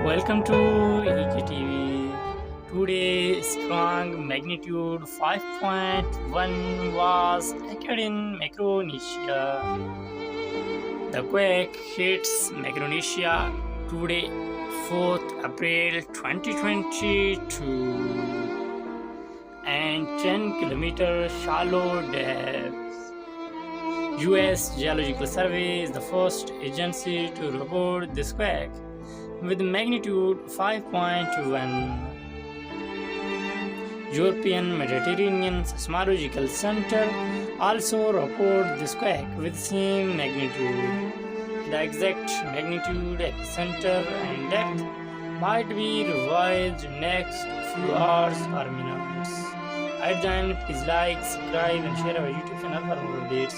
Welcome to EKTV. Today, strong magnitude 5.1 was occurred in Micronesia. The quake hits Micronesia today, 4th April 2022, and 10 kilometer shallow depths. US Geological Survey is the first agency to report this quake with magnitude 5.1. European Mediterranean Seismological Center also report this quake with same magnitude. The exact magnitude, epicenter and depth might be revised next few hours or minutes. At the end, please like, subscribe and share our YouTube channel for more updates.